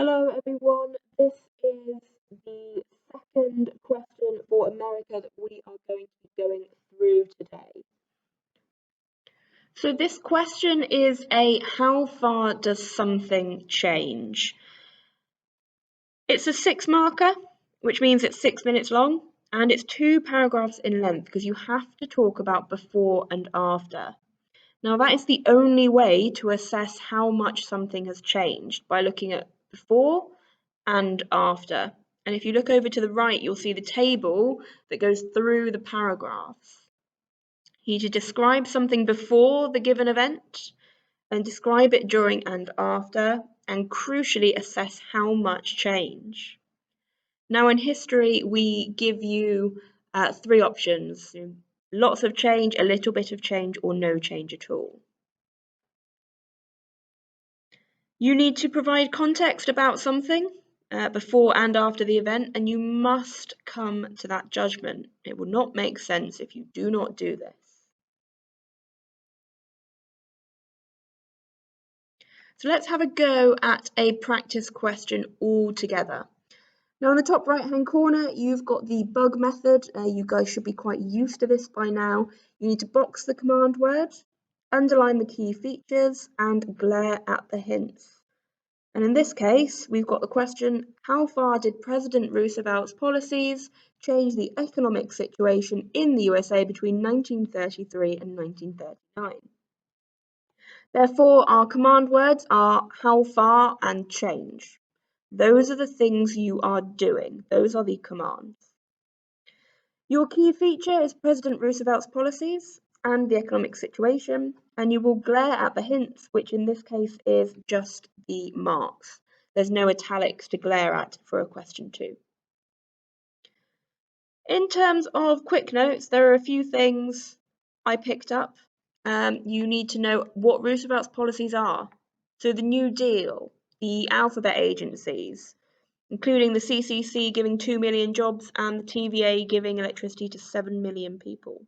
Hello everyone, this is the second question for America that we are going to be going through today. So this question is how far does something change? It's a 6 marker, which means it's 6 minutes long, and it's 2 paragraphs in length because you have to talk about before and after. Now that is the only way to assess how much something has changed, by looking at before and after. And if you look over to the right, you'll see the table that goes through the paragraphs. You need to describe something before the given event, and describe it during and after, and crucially assess how much change. Now in history, we give you 3 options: lots of change, a little bit of change, or no change at all. You need to provide context about something before and after the event, and you must come to that judgment. It will not make sense if you do not do this. So let's have a go at a practice question all together. Now in the top right hand corner, you've got the bug method. You guys should be quite used to this by now. You need to box the command word, underline the key features, and glare at the hints. And in this case, we've got the question, how far did President Roosevelt's policies change the economic situation in the USA between 1933 and 1939? Therefore, our command words are how far and change. Those are the things you are doing. Those are the commands. Your key feature is President Roosevelt's policies and the economic situation, and you will glare at the hints, which in this case is just the marks. There's no italics to glare at for a question 2. In terms of quick notes, there are a few things I picked up. You need to know what Roosevelt's policies are. So the New Deal, the alphabet agencies, including the CCC giving 2 million jobs and the TVA giving electricity to 7 million people.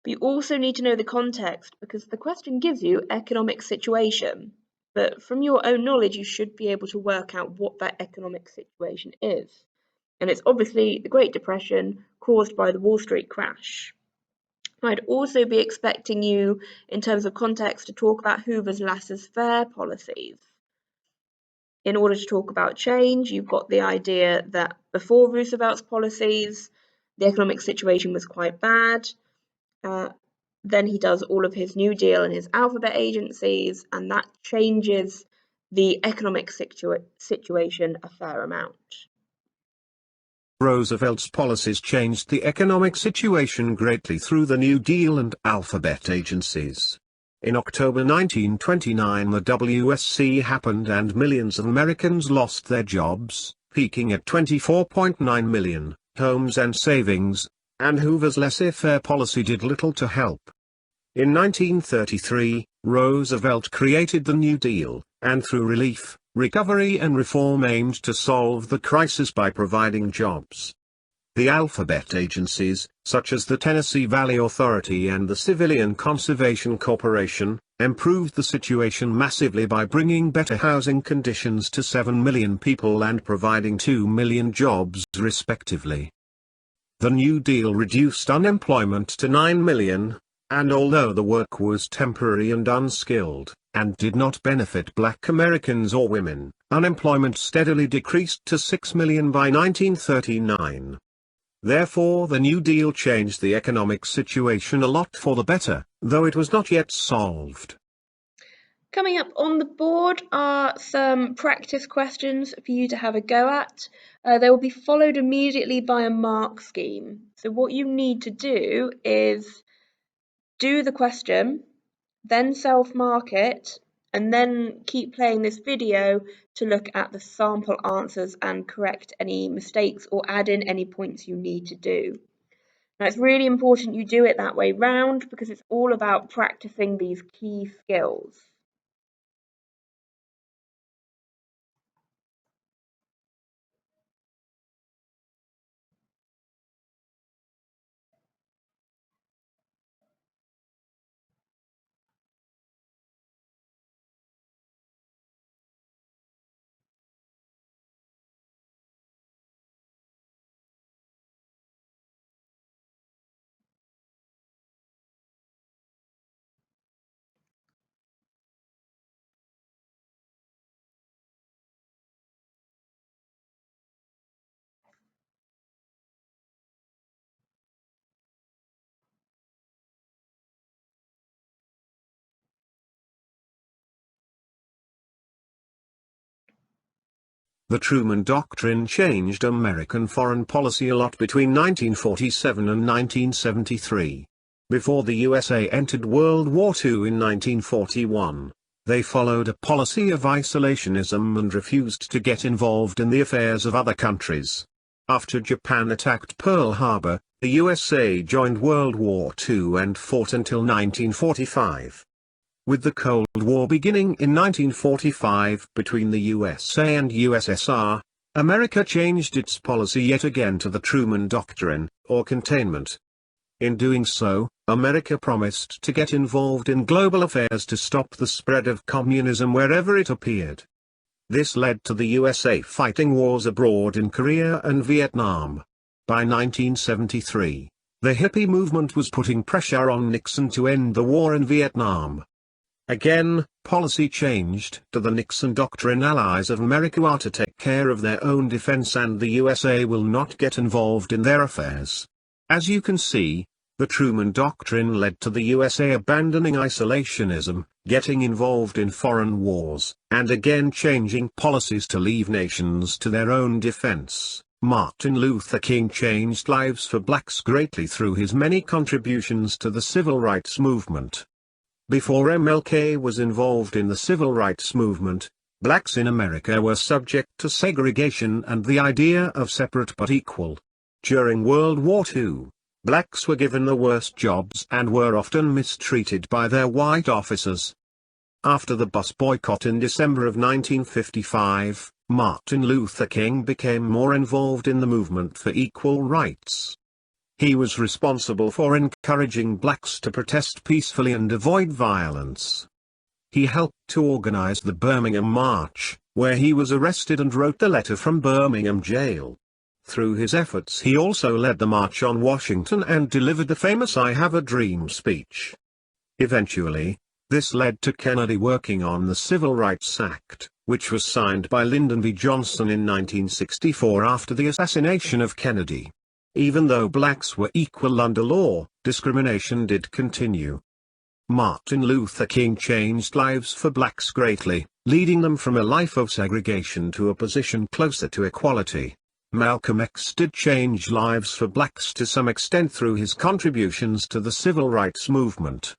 But you also need to know the context, because the question gives you economic situation, but from your own knowledge you should be able to work out what that economic situation is. And it's obviously the Great Depression caused by the Wall Street crash. I'd also be expecting you, in terms of context, to talk about Hoover's laissez-faire policies. In order to talk about change, you've got the idea that before Roosevelt's policies, the economic situation was quite bad. Then he does all of his New Deal and his alphabet agencies, and that changes the economic situation a fair amount. Roosevelt's policies changed the economic situation greatly through the New Deal and alphabet agencies. In October 1929 the WSC happened and millions of Americans lost their jobs, peaking at 24.9 million, homes and savings, and Hoover's laissez-faire policy did little to help. In 1933, Roosevelt created the New Deal, and through relief, recovery and reform aimed to solve the crisis by providing jobs. The alphabet agencies, such as the Tennessee Valley Authority and the Civilian Conservation Corporation, improved the situation massively by bringing better housing conditions to 7 million people and providing 2 million jobs respectively. The New Deal reduced unemployment to 9 million, and although the work was temporary and unskilled, and did not benefit Black Americans or women, unemployment steadily decreased to 6 million by 1939. Therefore the New Deal changed the economic situation a lot for the better, though it was not yet solved. Coming up on the board are some practice questions for you to have a go at. They will be followed immediately by a mark scheme. So what you need to do is do the question, then self-mark it, and then keep playing this video to look at the sample answers and correct any mistakes or add in any points you need to do. Now it's really important you do it that way round, because it's all about practicing these key skills. The Truman Doctrine changed American foreign policy a lot between 1947 and 1973. Before the USA entered World War II in 1941, they followed a policy of isolationism and refused to get involved in the affairs of other countries. After Japan attacked Pearl Harbor, the USA joined World War II and fought until 1945. With the Cold War beginning in 1945 between the USA and USSR, America changed its policy yet again to the Truman Doctrine, or containment. In doing so, America promised to get involved in global affairs to stop the spread of communism wherever it appeared. This led to the USA fighting wars abroad in Korea and Vietnam. By 1973, the hippie movement was putting pressure on Nixon to end the war in Vietnam. Again, policy changed to the Nixon Doctrine. Allies of America are to take care of their own defense and the USA will not get involved in their affairs. As you can see, the Truman Doctrine led to the USA abandoning isolationism, getting involved in foreign wars, and again changing policies to leave nations to their own defense. Martin Luther King changed lives for blacks greatly through his many contributions to the civil rights movement. Before MLK was involved in the civil rights movement, blacks in America were subject to segregation and the idea of separate but equal. During World War II, blacks were given the worst jobs and were often mistreated by their white officers. After the bus boycott in December of 1955, Martin Luther King became more involved in the movement for equal rights. He was responsible for encouraging blacks to protest peacefully and avoid violence. He helped to organize the Birmingham March, where he was arrested and wrote the letter from Birmingham jail. Through his efforts he also led the March on Washington and delivered the famous "I Have a Dream" speech. Eventually, this led to Kennedy working on the Civil Rights Act, which was signed by Lyndon B. Johnson in 1964 after the assassination of Kennedy. Even though blacks were equal under law, discrimination did continue. Martin Luther King changed lives for blacks greatly, leading them from a life of segregation to a position closer to equality. Malcolm X did change lives for blacks to some extent through his contributions to the civil rights movement.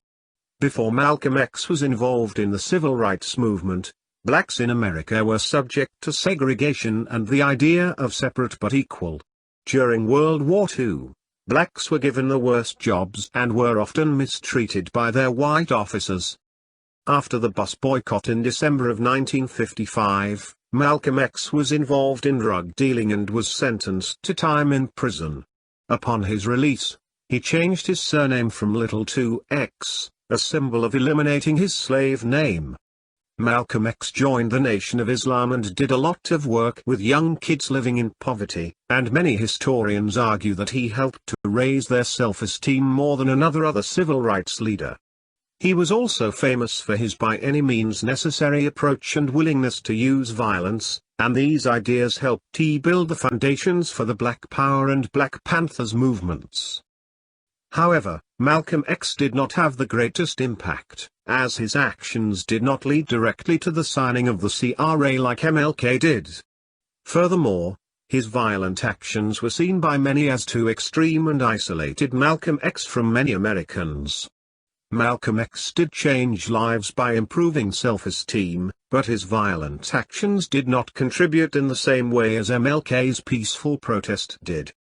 Before Malcolm X was involved in the civil rights movement, blacks in America were subject to segregation and the idea of separate but equal. During World War II, blacks were given the worst jobs and were often mistreated by their white officers. After the bus boycott in December of 1955, Malcolm X was involved in drug dealing and was sentenced to time in prison. Upon his release, he changed his surname from Little to X, a symbol of eliminating his slave name. Malcolm X joined the Nation of Islam and did a lot of work with young kids living in poverty, and many historians argue that he helped to raise their self-esteem more than another civil rights leader. He was also famous for his by any means necessary approach and willingness to use violence, and these ideas helped build the foundations for the Black Power and Black Panthers movements. However, Malcolm X did not have the greatest impact, as his actions did not lead directly to the signing of the CRA like MLK did. Furthermore, his violent actions were seen by many as too extreme and isolated Malcolm X from many Americans. Malcolm X did change lives by improving self-esteem, but his violent actions did not contribute in the same way as MLK's peaceful protest did.